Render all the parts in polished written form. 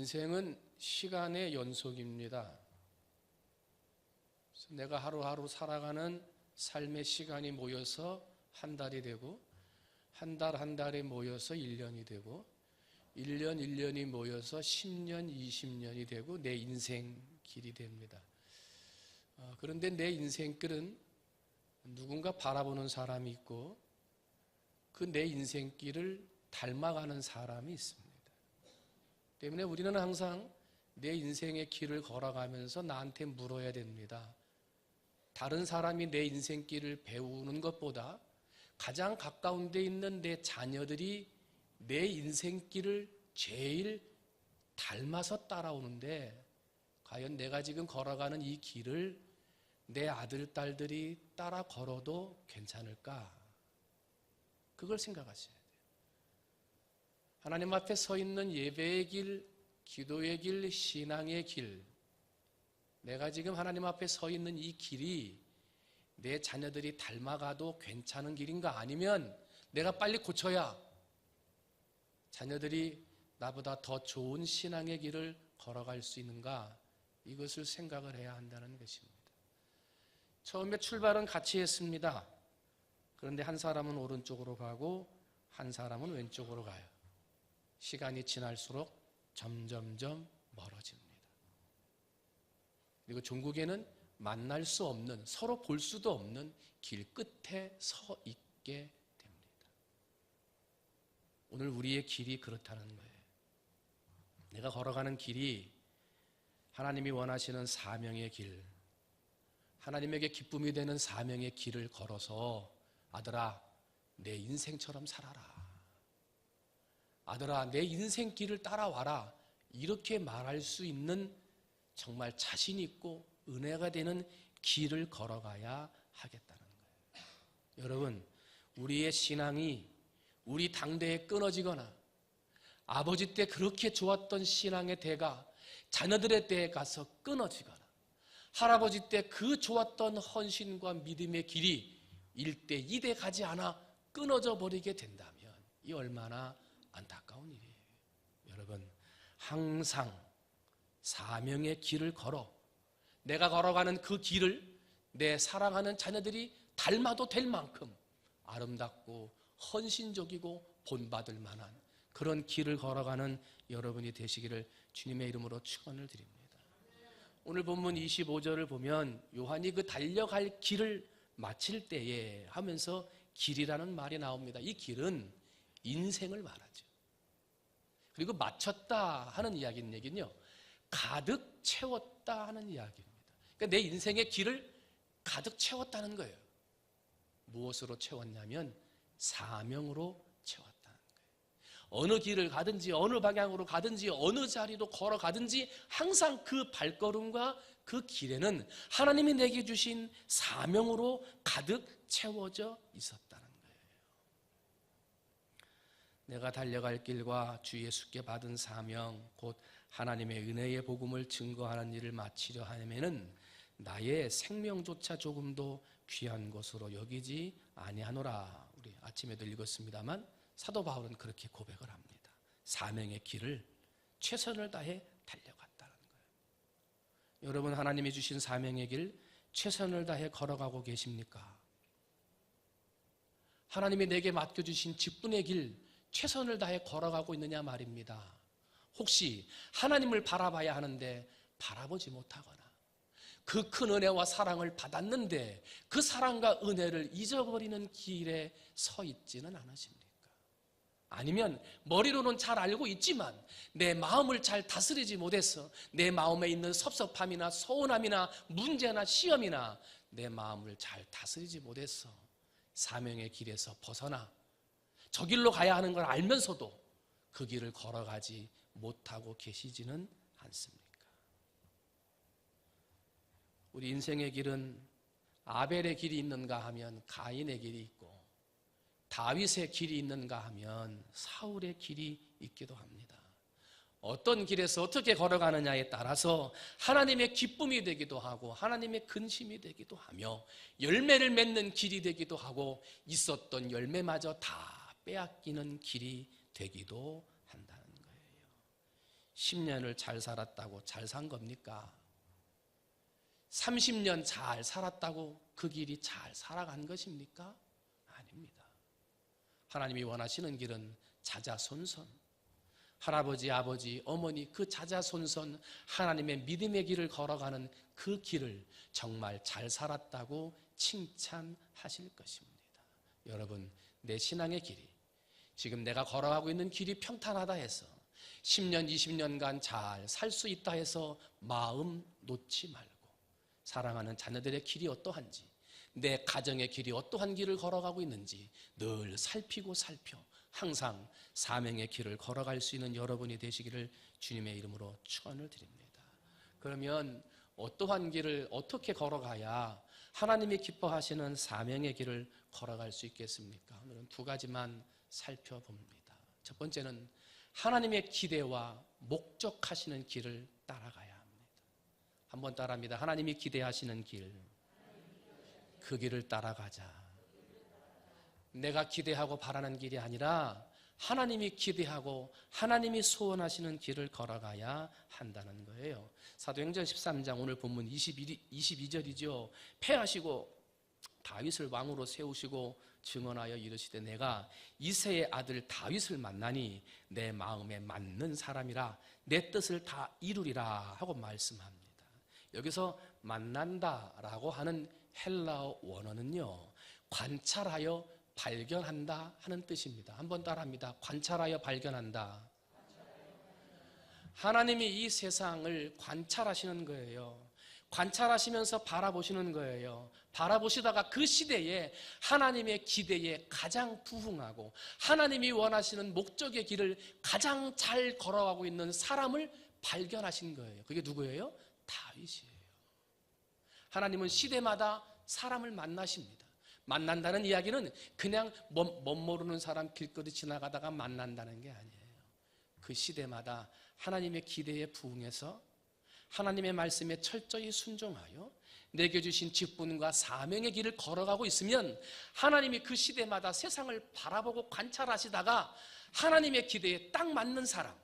인생은 시간의 연속입니다. 내가 하루하루 살아가는 삶의 시간이 모여서 한 달이 되고, 한 달 한 달이 모여서 1년이 되고, 1년 1년이 모여서 10년 20년이 되고 내 인생길이 됩니다. 그런데 내 인생길은 누군가 바라보는 사람이 있고 그 내 인생길을 닮아가는 사람이 있습니다. 때문에 우리는 항상 내 인생의 길을 걸어가면서 나한테 물어야 됩니다. 다른 사람이 내 인생길을 배우는 것보다 가장 가까운 데 있는 내 자녀들이 내 인생길을 제일 닮아서 따라오는데 과연 내가 지금 걸어가는 이 길을 내 아들, 딸들이 따라 걸어도 괜찮을까? 그걸 생각하셔야 돼요. 하나님 앞에 서 있는 예배의 길, 기도의 길, 신앙의 길, 내가 지금 하나님 앞에 서 있는 이 길이 내 자녀들이 닮아가도 괜찮은 길인가? 아니면 내가 빨리 고쳐야 자녀들이 나보다 더 좋은 신앙의 길을 걸어갈 수 있는가? 이것을 생각을 해야 한다는 것입니다. 처음에 출발은 같이 했습니다. 그런데 한 사람은 오른쪽으로 가고 한 사람은 왼쪽으로 가요. 시간이 지날수록 점점점 멀어집니다. 그리고 종국에는 만날 수 없는, 서로 볼 수도 없는 길 끝에 서 있게 됩니다. 오늘 우리의 길이 그렇다는 거예요. 내가 걸어가는 길이 하나님이 원하시는 사명의 길, 하나님에게 기쁨이 되는 사명의 길을 걸어서 아들아, 내 인생처럼 살아라. 아들아, 내 인생 길을 따라와라. 이렇게 말할 수 있는 정말 자신 있고 은혜가 되는 길을 걸어가야 하겠다는 거예요. 여러분, 우리의 신앙이 우리 당대에 끊어지거나 아버지 때 그렇게 좋았던 신앙의 대가 자녀들의 때에 가서 끊어지거나 할아버지 때 그 좋았던 헌신과 믿음의 길이 1대, 2대 가지 않아 끊어져 버리게 된다면 이 얼마나 안타까운 일이에요. 여러분, 항상 사명의 길을 걸어 내가 걸어가는 그 길을 내 사랑하는 자녀들이 닮아도 될 만큼 아름답고 헌신적이고 본받을 만한 그런 길을 걸어가는 여러분이 되시기를 주님의 이름으로 축원을 드립니다. 오늘 본문 25절을 보면 요한이 그 달려갈 길을 마칠 때에 하면서 길이라는 말이 나옵니다. 이 길은 인생을 말하죠. 그리고 마쳤다 하는 얘기는요, 가득 채웠다 하는 이야기입니다. 그러니까 내 인생의 길을 가득 채웠다는 거예요. 무엇으로 채웠냐면 사명으로 채웠다는 거예요. 어느 길을 가든지 어느 방향으로 가든지 어느 자리로 걸어가든지 항상 그 발걸음과 그 길에는 하나님이 내게 주신 사명으로 가득 채워져 있었다는 거예요. 내가 달려갈 길과 주 예수께 받은 사명, 곧 하나님의 은혜의 복음을 증거하는 일을 마치려 하면은 나의 생명조차 조금도 귀한 것으로 여기지 아니하노라. 우리 아침에도 읽었습니다만 사도 바울은 그렇게 고백을 합니다. 사명의 길을 최선을 다해 달려갔다는 거예요. 여러분, 하나님이 주신 사명의 길 최선을 다해 걸어가고 계십니까? 하나님이 내게 맡겨주신 직분의 길 최선을 다해 걸어가고 있느냐 말입니다. 혹시 하나님을 바라봐야 하는데 바라보지 못하거나 그 큰 은혜와 사랑을 받았는데 그 사랑과 은혜를 잊어버리는 길에 서 있지는 않으십니까? 아니면 머리로는 잘 알고 있지만 내 마음을 잘 다스리지 못해서 내 마음에 있는 섭섭함이나 서운함이나 문제나 시험이나 내 마음을 잘 다스리지 못해서 사명의 길에서 벗어나 저 길로 가야 하는 걸 알면서도 그 길을 걸어가지 못하고 계시지는 않습니까? 우리 인생의 길은 아벨의 길이 있는가 하면 가인의 길이 있고 다윗의 길이 있는가 하면 사울의 길이 있기도 합니다. 어떤 길에서 어떻게 걸어가느냐에 따라서 하나님의 기쁨이 되기도 하고 하나님의 근심이 되기도 하며 열매를 맺는 길이 되기도 하고 있었던 열매마저 다 빼앗기는 길이 되기도 한다는 거예요. 10년을 잘 살았다고 잘 산 겁니까? 30년 잘 살았다고 그 길이 잘 살아간 것입니까? 아닙니다. 하나님이 원하시는 길은 자자손손, 할아버지, 아버지, 어머니 그 자자손손 하나님의 믿음의 길을 걸어가는 그 길을 정말 잘 살았다고 칭찬하실 것입니다. 여러분, 내 신앙의 길이, 지금 내가 걸어가고 있는 길이 평탄하다 해서 10년, 20년간 잘 살 수 있다 해서 마음 놓지 말고 사랑하는 자녀들의 길이 어떠한지, 내 가정의 길이 어떠한 길을 걸어가고 있는지 늘 살피고 살펴 항상 사명의 길을 걸어갈 수 있는 여러분이 되시기를 주님의 이름으로 축원을 드립니다. 그러면 어떠한 길을 어떻게 걸어가야 하나님이 기뻐하시는 사명의 길을 걸어갈 수 있겠습니까? 오늘은 두 가지만 살펴봅니다. 첫 번째는 하나님의 기대와 목적하시는 길을 따라가야 합니다. 한번 따라합니다. 하나님이 기대하시는 길, 그 길을 따라가자. 내가 기대하고 바라는 길이 아니라 하나님이 기대하고 하나님이 소원하시는 길을 걸어가야 한다는 거예요. 사도행전 13장 오늘 본문 22절이죠. 패하시고 다윗을 왕으로 세우시고 증언하여 이르시되 내가 이새의 아들 다윗을 만나니 내 마음에 맞는 사람이라 내 뜻을 다 이루리라 하고 말씀합니다. 여기서 만난다라고 하는 헬라어 원어는요, 관찰하여 발견한다 하는 뜻입니다. 한번 따라합니다. 관찰하여 발견한다. 하나님이 이 세상을 관찰하시는 거예요. 관찰하시면서 바라보시는 거예요. 바라보시다가 그 시대에 하나님의 기대에 가장 부응하고 하나님이 원하시는 목적의 길을 가장 잘 걸어가고 있는 사람을 발견하신 거예요. 그게 누구예요? 다윗이에요. 하나님은 시대마다 사람을 만나십니다. 만난다는 이야기는 그냥 멋 모르는 사람 길거리 지나가다가 만난다는 게 아니에요. 그 시대마다 하나님의 기대에 부응해서 하나님의 말씀에 철저히 순종하여 내게 주신 직분과 사명의 길을 걸어가고 있으면 하나님이 그 시대마다 세상을 바라보고 관찰하시다가 하나님의 기대에 딱 맞는 사람,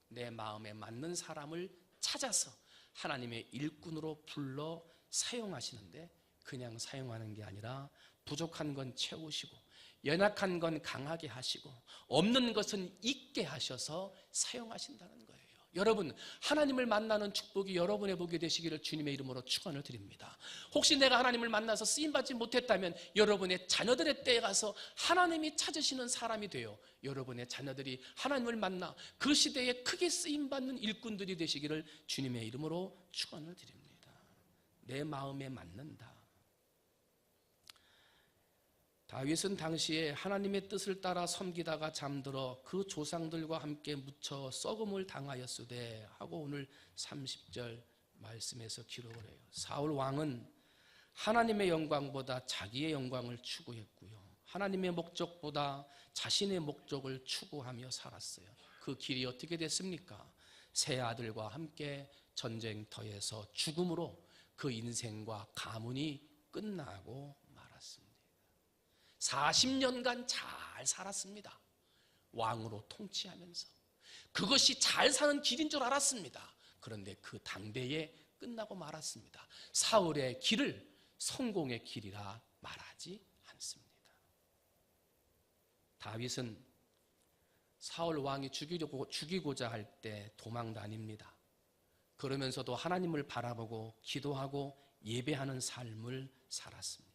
내 마음에 맞는 사람을 찾아서 하나님의 일꾼으로 불러 사용하시는데 그냥 사용하는 게 아니라 부족한 건 채우시고 연약한 건 강하게 하시고 없는 것은 있게 하셔서 사용하신다는 거예요. 여러분, 하나님을 만나는 축복이 여러분의 복이 되시기를 주님의 이름으로 축원을 드립니다. 혹시 내가 하나님을 만나서 쓰임받지 못했다면 여러분의 자녀들의 때에 가서 하나님이 찾으시는 사람이 되어 여러분의 자녀들이 하나님을 만나 그 시대에 크게 쓰임받는 일꾼들이 되시기를 주님의 이름으로 축원을 드립니다. 내 마음에 맞는다. 다윗은 당시에 하나님의 뜻을 따라 섬기다가 잠들어 그 조상들과 함께 묻혀 썩음을 당하였으되 하고 오늘 30절 말씀에서 기록을 해요. 사울 왕은 하나님의 영광보다 자기의 영광을 추구했고요. 하나님의 목적보다 자신의 목적을 추구하며 살았어요. 그 길이 어떻게 됐습니까? 세 아들과 함께 전쟁터에서 죽음으로 그 인생과 가문이 끝나고 말았습니다. 40년간 잘 살았습니다. 왕으로 통치하면서 그것이 잘 사는 길인 줄 알았습니다. 그런데 그 당대에 끝나고 말았습니다. 사울의 길을 성공의 길이라 말하지 않습니다. 다윗은 사울 왕이 죽이고자 할 때 도망 다닙니다. 그러면서도 하나님을 바라보고 기도하고 예배하는 삶을 살았습니다.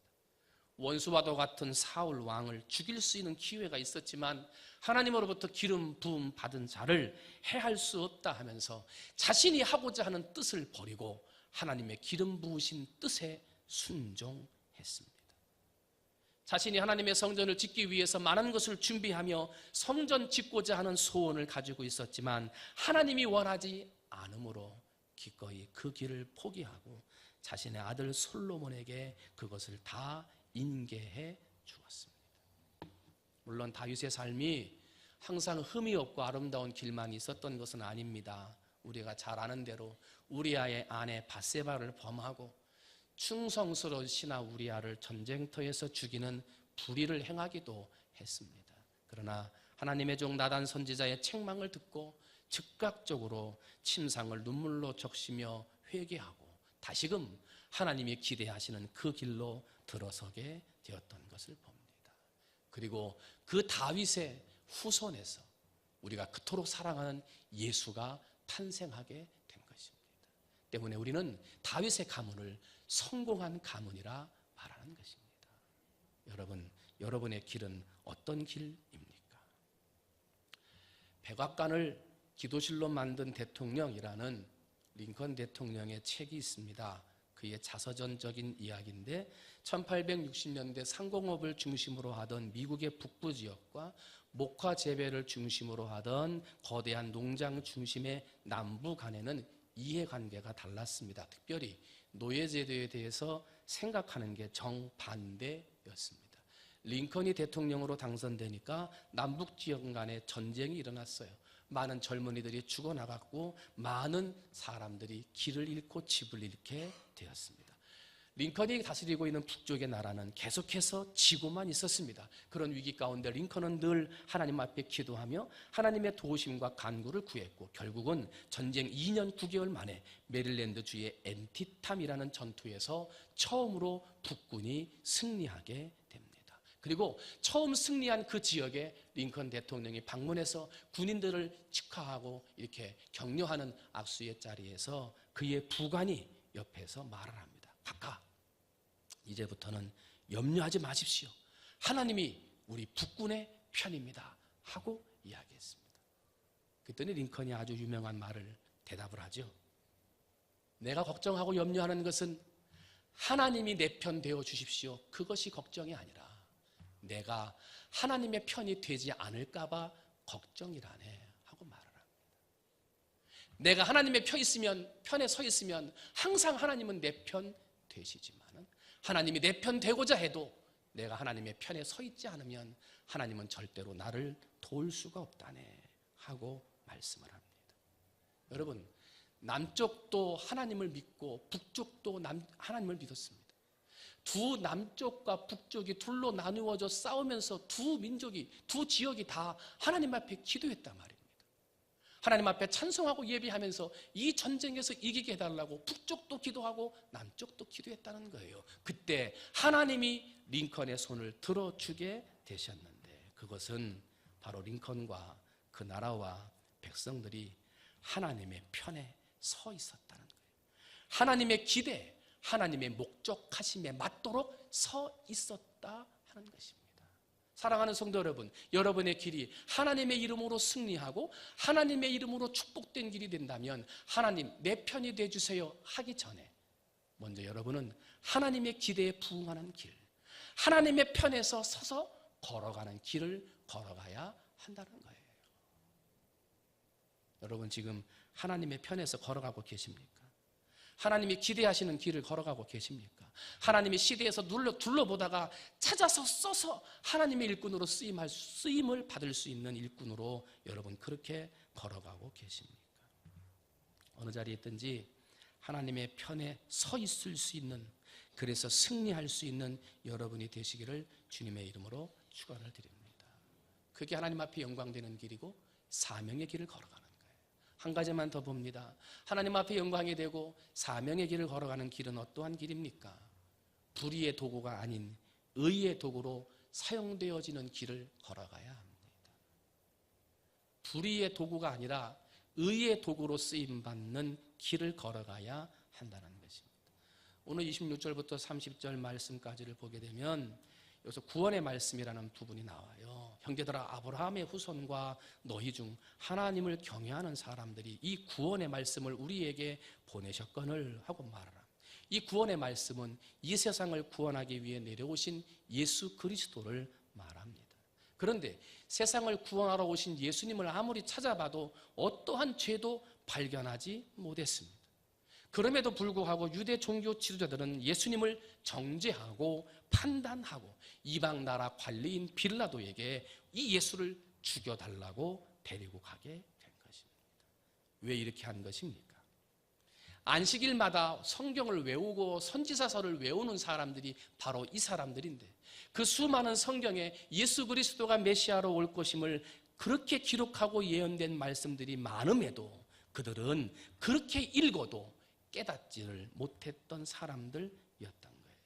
원수와도 같은 사울 왕을 죽일 수 있는 기회가 있었지만 하나님으로부터 기름 부음 받은 자를 해할 수 없다 하면서 자신이 하고자 하는 뜻을 버리고 하나님의 기름 부으신 뜻에 순종했습니다. 자신이 하나님의 성전을 짓기 위해서 많은 것을 준비하며 성전 짓고자 하는 소원을 가지고 있었지만 하나님이 원하지 않으므로 기꺼이 그 길을 포기하고 자신의 아들 솔로몬에게 그것을 다 인계해 주었습니다. 물론 다윗의 삶이 항상 흠이 없고 아름다운 길만 있었던 것은 아닙니다. 우리가 잘 아는 대로 우리아의 아내 밧세바를 범하고 충성스러운 신하 우리아를 전쟁터에서 죽이는 불의를 행하기도 했습니다. 그러나 하나님의 종 나단 선지자의 책망을 듣고 즉각적으로 침상을 눈물로 적시며 회개하고 다시금 하나님이 기대하시는 그 길로 들어서게 되었던 것을 봅니다. 그리고 그 다윗의 후손에서 우리가 그토록 사랑하는 예수가 탄생하게 된 것입니다. 때문에 우리는 다윗의 가문을 성공한 가문이라 말하는 것입니다. 여러분, 여러분의 길은 어떤 길입니까? 백악관을 기도실로 만든 대통령이라는 링컨 대통령의 책이 있습니다. 그의 자서전적인 이야기인데 1860년대 상공업을 중심으로 하던 미국의 북부 지역과 목화 재배를 중심으로 하던 거대한 농장 중심의 남부 간에는 이해관계가 달랐습니다. 특별히 노예제도에 대해서 생각하는 게 정반대였습니다. 링컨이 대통령으로 당선되니까 남북 지역 간에 전쟁이 일어났어요. 많은 젊은이들이 죽어나갔고 많은 사람들이 길을 잃고 집을 잃게 되었습니다. 링컨이 다스리고 있는 북쪽의 나라는 계속해서 지고만 있었습니다. 그런 위기 가운데 링컨은 늘 하나님 앞에 기도하며 하나님의 도우심과 간구를 구했고 결국은 전쟁 2년 9개월 만에 메릴랜드 주의 앤티탐이라는 전투에서 처음으로 북군이 승리하게 됩니다. 그리고 처음 승리한 그 지역에 링컨 대통령이 방문해서 군인들을 축하하고 이렇게 격려하는 악수의 자리에서 그의 부관이 옆에서 말을 합니다. 각하, 이제부터는 염려하지 마십시오. 하나님이 우리 북군의 편입니다. 하고 이야기했습니다. 그랬더니 링컨이 아주 유명한 말을 대답을 하죠. 내가 걱정하고 염려하는 것은 하나님이 내 편 되어 주십시오. 그것이 걱정이 아니라 내가 하나님의 편이 되지 않을까 봐 걱정이라네 하고 말을 합니다. 내가 하나님의 편에 서 있으면 항상 하나님은 내 편 되시지만은 하나님이 내 편 되고자 해도 내가 하나님의 편에 서 있지 않으면 하나님은 절대로 나를 도울 수가 없다네 하고 말씀을 합니다. 여러분, 남쪽도 하나님을 믿고 북쪽도 하나님을 믿었습니다. 두 남쪽과 북쪽이 둘로 나누어져 싸우면서 두 민족이, 두 지역이 다 하나님 앞에 기도했단 말입니다. 하나님 앞에 찬송하고 예배하면서 이 전쟁에서 이기게 해달라고 북쪽도 기도하고 남쪽도 기도했다는 거예요. 그때 하나님이 링컨의 손을 들어주게 되셨는데 그것은 바로 링컨과 그 나라와 백성들이 하나님의 편에 서 있었다는 거예요. 하나님의 기대, 하나님의 목적하심에 맞도록 서 있었다 하는 것입니다. 사랑하는 성도 여러분, 여러분의 길이 하나님의 이름으로 승리하고 하나님의 이름으로 축복된 길이 된다면 하나님 내 편이 되어주세요 하기 전에 먼저 여러분은 하나님의 기대에 부응하는 길, 하나님의 편에서 서서 걸어가는 길을 걸어가야 한다는 거예요. 여러분 지금 하나님의 편에서 걸어가고 계십니까? 하나님이 기대하시는 길을 걸어가고 계십니까? 하나님이 시대에서 둘러보다가 찾아서 써서 하나님의 일꾼으로 쓰임을 받을 수 있는 일꾼으로 여러분 그렇게 걸어가고 계십니까? 어느 자리에 있든지 하나님의 편에 서 있을 수 있는, 그래서 승리할 수 있는 여러분이 되시기를 주님의 이름으로 축원을 드립니다. 그게 하나님 앞에 영광되는 길이고 사명의 길을 걸어가는 거예요. 한 가지만 더 봅니다. 하나님 앞에 영광이 되고 사명의 길을 걸어가는 길은 어떠한 길입니까? 불의의 도구가 아닌 의의 도구로 사용되어지는 길을 걸어가야 합니다. 불의의 도구가 아니라 의의 도구로 쓰임받는 길을 걸어가야 한다는 것입니다. 오늘 26절부터 30절 말씀까지를 보게 되면 여기서 구원의 말씀이라는 부분이 나와요. 형제들아, 아브라함의 후손과 너희 중 하나님을 경외하는 사람들이 이 구원의 말씀을 우리에게 보내셨거늘 하고 말하라. 이 구원의 말씀은 이 세상을 구원하기 위해 내려오신 예수 그리스도를 말합니다. 그런데 세상을 구원하러 오신 예수님을 아무리 찾아봐도 어떠한 죄도 발견하지 못했습니다. 그럼에도 불구하고 유대 종교 지도자들은 예수님을 정죄하고 판단하고 이방 나라 관리인 빌라도에게 이 예수를 죽여달라고 데리고 가게 된 것입니다. 왜 이렇게 한 것입니까? 안식일마다 성경을 외우고 선지자서를 외우는 사람들이 바로 이 사람들인데 그 수많은 성경에 예수 그리스도가 메시아로 올 것임을 그렇게 기록하고 예언된 말씀들이 많음에도 그들은 그렇게 읽어도 깨닫지를 못했던 사람들이었던 거예요.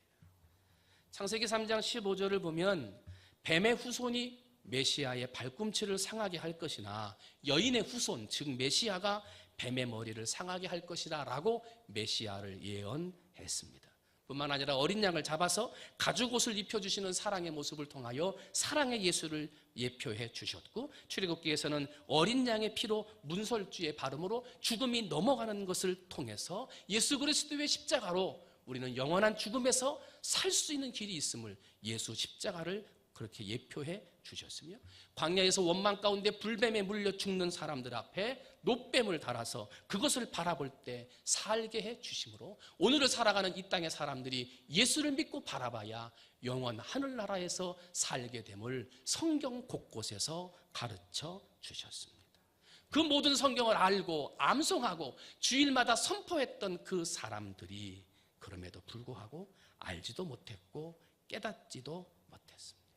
창세기 3장 15절을 보면 뱀의 후손이 메시아의 발꿈치를 상하게 할 것이나 여인의 후손, 즉 메시아가 뱀의 머리를 상하게 할 것이다 라고 메시아를 예언했습니다. 뿐만 아니라 어린 양을 잡아서 가죽옷을 입혀주시는 사랑의 모습을 통하여 사랑의 예수를 예표해 주셨고, 출애굽기에서는 어린 양의 피로 문설주의 발음으로 죽음이 넘어가는 것을 통해서 예수 그리스도의 십자가로 우리는 영원한 죽음에서 살 수 있는 길이 있음을 예수 십자가를 그렇게 예표해 주셨으며, 광야에서 원망 가운데 불뱀에 물려 죽는 사람들 앞에 놋뱀을 달아서 그것을 바라볼 때 살게 해 주심으로 오늘을 살아가는 이 땅의 사람들이 예수를 믿고 바라봐야 영원 하늘나라에서 살게 됨을 성경 곳곳에서 가르쳐 주셨습니다. 그 모든 성경을 알고 암송하고 주일마다 선포했던 그 사람들이 그럼에도 불구하고 알지도 못했고 깨닫지도 못했습니다.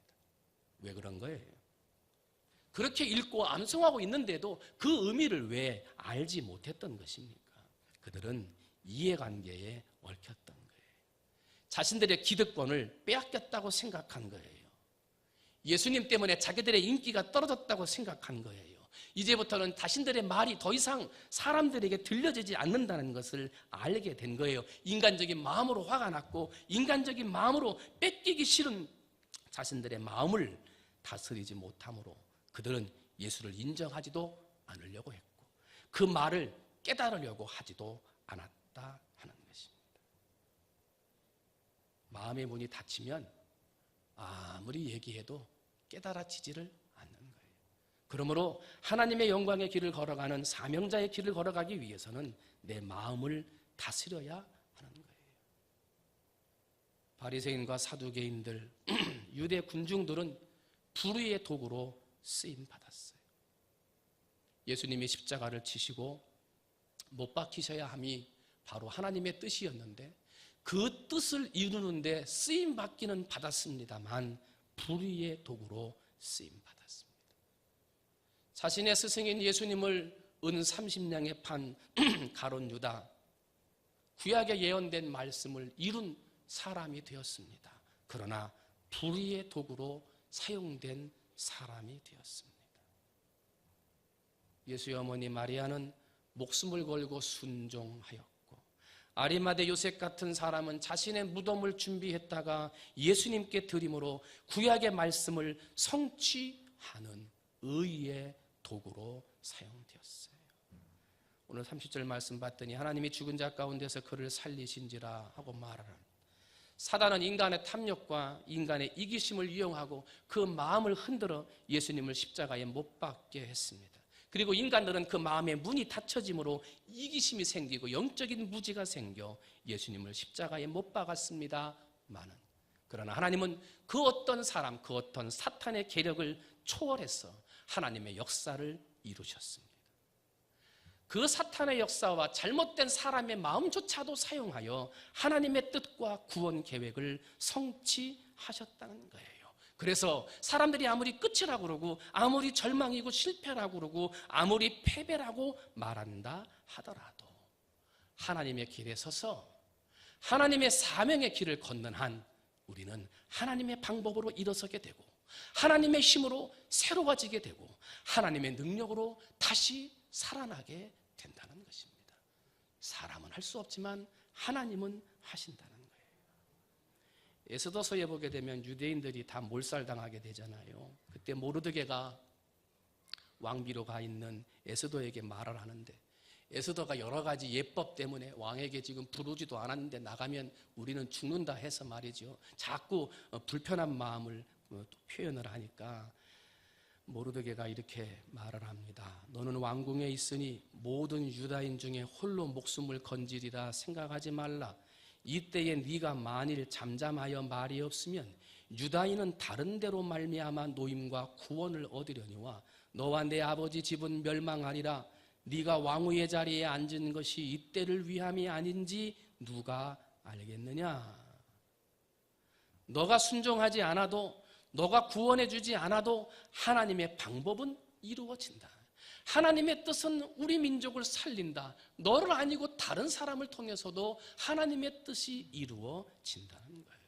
왜 그런 거예요? 그렇게 읽고 암송하고 있는데도 그 의미를 왜 알지 못했던 것입니까? 그들은 이해관계에 얽혔던 거예요. 자신들의 기득권을 빼앗겼다고 생각한 거예요. 예수님 때문에 자기들의 인기가 떨어졌다고 생각한 거예요. 이제부터는 자신들의 말이 더 이상 사람들에게 들려지지 않는다는 것을 알게 된 거예요. 인간적인 마음으로 화가 났고 인간적인 마음으로 뺏기기 싫은 자신들의 마음을 다스리지 못함으로 그들은 예수를 인정하지도 않으려고 했고 그 말을 깨달으려고 하지도 않았다 하는 것입니다. 마음의 문이 닫히면 아무리 얘기해도 깨달아지지를 않는 거예요. 그러므로 하나님의 영광의 길을 걸어가는 사명자의 길을 걸어가기 위해서는 내 마음을 다스려야 하는 거예요. 바리새인과 사두개인들, 유대 군중들은 불의의 도구로 쓰임 받았어요. 예수님이 십자가를 지시고 못 박히셔야 함이 바로 하나님의 뜻이었는데 그 뜻을 이루는데 쓰임 받기는 받았습니다만 불의의 도구로 쓰임 받았습니다. 자신의 스승인 예수님을 은 30냥에 판 가룟 유다, 구약에 예언된 말씀을 이룬 사람이 되었습니다. 그러나 불의의 도구로 사용된 사람이 되었습니다. 예수의 어머니 마리아는 목숨을 걸고 순종하였고 아리마대 요셉 같은 사람은 자신의 무덤을 준비했다가 예수님께 드림으로 구약의 말씀을 성취하는 의의 도구로 사용되었어요. 오늘 30절 말씀 봤더니 하나님이 죽은 자 가운데서 그를 살리신지라 하고 말하는, 사단은 인간의 탐욕과 인간의 이기심을 이용하고 그 마음을 흔들어 예수님을 십자가에 못 박게 했습니다. 그리고 인간들은 그 마음의 문이 닫혀짐으로 이기심이 생기고 영적인 무지가 생겨 예수님을 십자가에 못 박았습니다마는, 그러나 하나님은 그 어떤 사람, 그 어떤 사탄의 계력을 초월해서 하나님의 역사를 이루셨습니다. 그 사탄의 역사와 잘못된 사람의 마음조차도 사용하여 하나님의 뜻과 구원 계획을 성취하셨다는 거예요. 그래서 사람들이 아무리 끝이라고 그러고 아무리 절망이고 실패라고 그러고 아무리 패배라고 말한다 하더라도 하나님의 길에 서서 하나님의 사명의 길을 걷는 한 우리는 하나님의 방법으로 일어서게 되고 하나님의 힘으로 새로워지게 되고 하나님의 능력으로 다시 살아나게 된다는 것입니다. 사람은 할 수 없지만 하나님은 하신다는 거예요. 에스더서에 보게 되면 유대인들이 다 몰살당하게 되잖아요. 그때 모르드게가 왕비로 가 있는 에스더에게 말을 하는데 에스더가 여러 가지 예법 때문에 왕에게 지금 부르지도 않았는데 나가면 우리는 죽는다 해서 말이죠. 자꾸 불편한 마음을 표현을 하니까 모르드게가 이렇게 말을 합니다. 너는 왕궁에 있으니 모든 유다인 중에 홀로 목숨을 건지리라 생각하지 말라. 이때에 네가 만일 잠잠하여 말이 없으면 유다인은 다른 데로 말미암아 노임과 구원을 얻으려니와 너와 내 아버지 집은 멸망하리라. 네가 왕후의 자리에 앉은 것이 이때를 위함이 아닌지 누가 알겠느냐. 너가 순종하지 않아도, 너가 구원해 주지 않아도 하나님의 방법은 이루어진다. 하나님의 뜻은 우리 민족을 살린다. 너를 아니고 다른 사람을 통해서도 하나님의 뜻이 이루어진다는 거예요.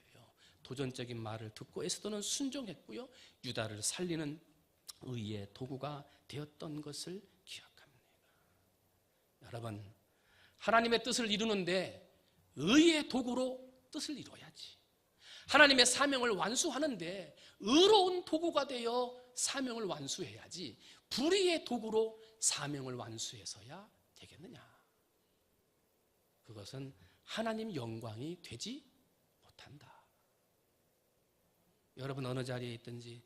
도전적인 말을 듣고 에스더는 순종했고요. 유다를 살리는 의의 도구가 되었던 것을 기억합니다. 여러분, 하나님의 뜻을 이루는데 의의 도구로 뜻을 이루어야지. 하나님의 사명을 완수하는데 의로운 도구가 되어 사명을 완수해야지 불의의 도구로 사명을 완수해서야 되겠느냐. 그것은 하나님 영광이 되지 못한다. 여러분 어느 자리에 있든지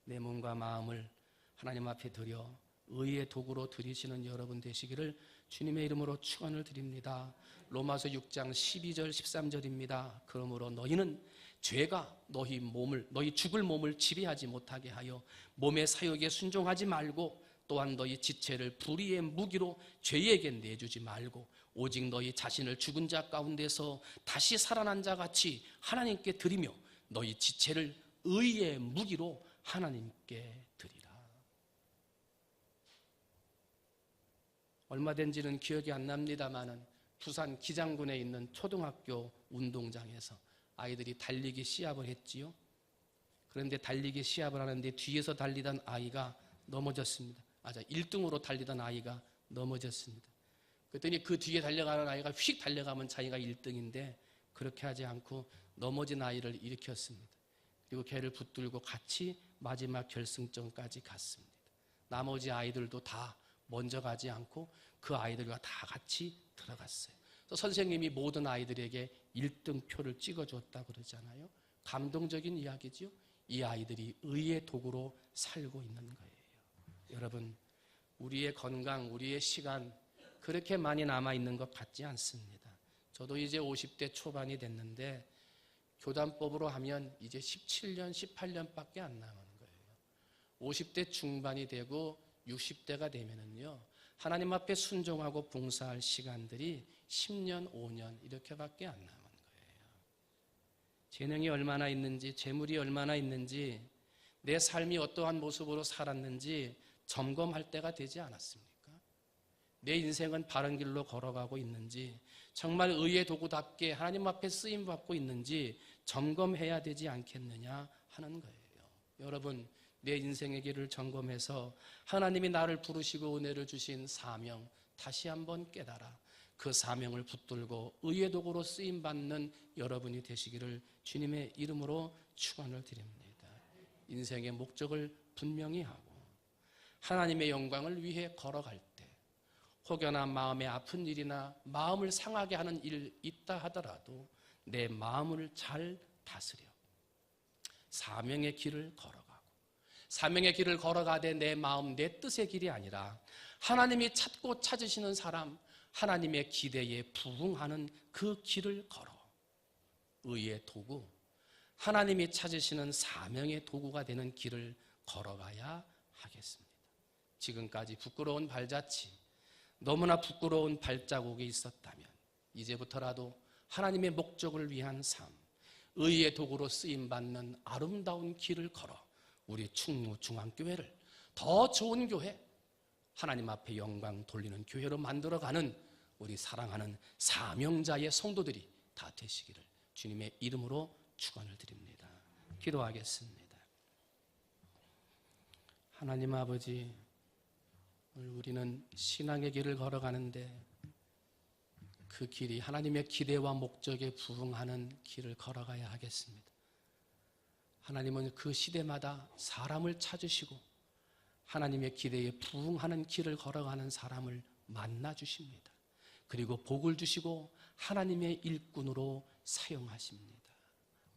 내 몸과 마음을 하나님 앞에 드려 의의 도구로 드리시는 여러분 되시기를 주님의 이름으로 축원을 드립니다. 로마서 6장 12절 13절입니다. 그러므로 너희는 죄가 너희 죽을 몸을 지배하지 못하게 하여 몸의 사욕에 순종하지 말고 또한 너희 지체를 불의의 무기로 죄에게 내주지 말고 오직 너희 자신을 죽은 자 가운데서 다시 살아난 자 같이 하나님께 드리며 너희 지체를 의의 무기로 하나님께 드리라. 얼마 된지는 기억이 안 납니다마는 부산 기장군에 있는 초등학교 운동장에서 아이들이 달리기 시합을 했지요. 그런데 달리기 시합을 하는데 뒤에서 달리던 아이가 넘어졌습니다. 1등으로 달리던 아이가 넘어졌습니다. 그랬더니 그 뒤에 달려가는 아이가 휙 달려가면 자기가 1등인데 그렇게 하지 않고 넘어진 아이를 일으켰습니다. 그리고 걔를 붙들고 같이 마지막 결승점까지 갔습니다. 나머지 아이들도 다 먼저 가지 않고 그 아이들과 다 같이 들어갔어요. 그래서 선생님이 모든 아이들에게 1등 표를 찍어줬다고 그러잖아요. 감동적인 이야기죠. 이 아이들이 의의 도구로 살고 있는 거예요. 여러분, 우리의 건강, 우리의 시간 그렇게 많이 남아있는 것 같지 않습니다. 저도 이제 50대 초반이 됐는데 교단법으로 하면 이제 17년, 18년밖에 안 남은 거예요. 50대 중반이 되고 60대가 되면은요, 하나님 앞에 순종하고 봉사할 시간들이 10년, 5년 이렇게밖에 안 남은 거예요. 재능이 얼마나 있는지, 재물이 얼마나 있는지, 내 삶이 어떠한 모습으로 살았는지 점검할 때가 되지 않았습니까? 내 인생은 바른 길로 걸어가고 있는지, 정말 의의 도구답게 하나님 앞에 쓰임받고 있는지 점검해야 되지 않겠느냐 하는 거예요. 여러분, 내 인생의 길을 점검해서 하나님이 나를 부르시고 은혜를 주신 사명 다시 한번 깨달아 그 사명을 붙들고 의의 도구로 쓰임받는 여러분이 되시기를 주님의 이름으로 축원을 드립니다. 인생의 목적을 분명히 하고 하나님의 영광을 위해 걸어갈 때 혹여나 마음에 아픈 일이나 마음을 상하게 하는 일 있다 하더라도 내 마음을 잘 다스려 사명의 길을 걸어가고 사명의 길을 걸어가되 내 마음 내 뜻의 길이 아니라 하나님이 찾고 찾으시는 사람 하나님의 기대에 부응하는 그 길을 걸어 의의 도구 하나님이 찾으시는 사명의 도구가 되는 길을 걸어가야 하겠습니다. 지금까지 부끄러운 발자취 너무나 부끄러운 발자국이 있었다면 이제부터라도 하나님의 목적을 위한 삶 의의 도구로 쓰임받는 아름다운 길을 걸어 우리 충무중앙교회를 더 좋은 교회 하나님 앞에 영광 돌리는 교회로 만들어가는 우리 사랑하는 사명자의 성도들이 다 되시기를 주님의 이름으로 축원을 드립니다. 기도하겠습니다. 하나님 아버지, 우리는 신앙의 길을 걸어가는데 그 길이 하나님의 기대와 목적에 부응하는 길을 걸어가야 하겠습니다. 하나님은 그 시대마다 사람을 찾으시고 하나님의 기대에 부응하는 길을 걸어가는 사람을 만나 주십니다. 그리고 복을 주시고 하나님의 일꾼으로 사용하십니다.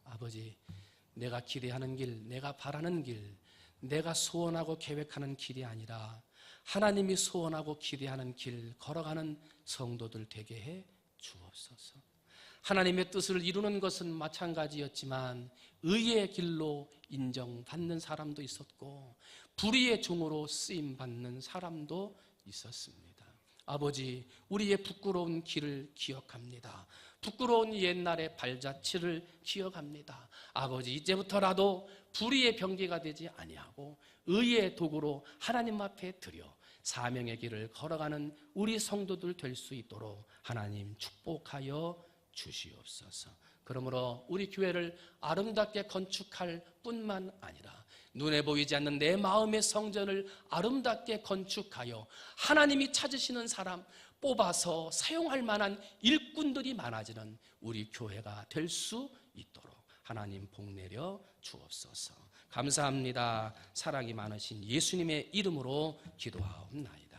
아버지, 내가 기대하는 길, 내가 바라는 길, 내가 소원하고 계획하는 길이 아니라 하나님이 소원하고 기대하는 길 걸어가는 성도들 되게 해 주옵소서. 하나님의 뜻을 이루는 것은 마찬가지였지만 의의 길로 인정받는 사람도 있었고 불의의 종으로 쓰임받는 사람도 있었습니다. 아버지, 우리의 부끄러운 길을 기억합니다. 부끄러운 옛날의 발자취를 기억합니다. 아버지, 이제부터라도 불의의 병기가 되지 아니하고 의의 도구로 하나님 앞에 드려 사명의 길을 걸어가는 우리 성도들 될 수 있도록 하나님 축복하여 주시옵소서. 그러므로 우리 교회를 아름답게 건축할 뿐만 아니라 눈에 보이지 않는 내 마음의 성전을 아름답게 건축하여 하나님이 찾으시는 사람 뽑아서 사용할 만한 일꾼들이 많아지는 우리 교회가 될 수 있도록 하나님 복 내려 주옵소서. 감사합니다. 사랑이 많으신 예수님의 이름으로 기도하옵나이다.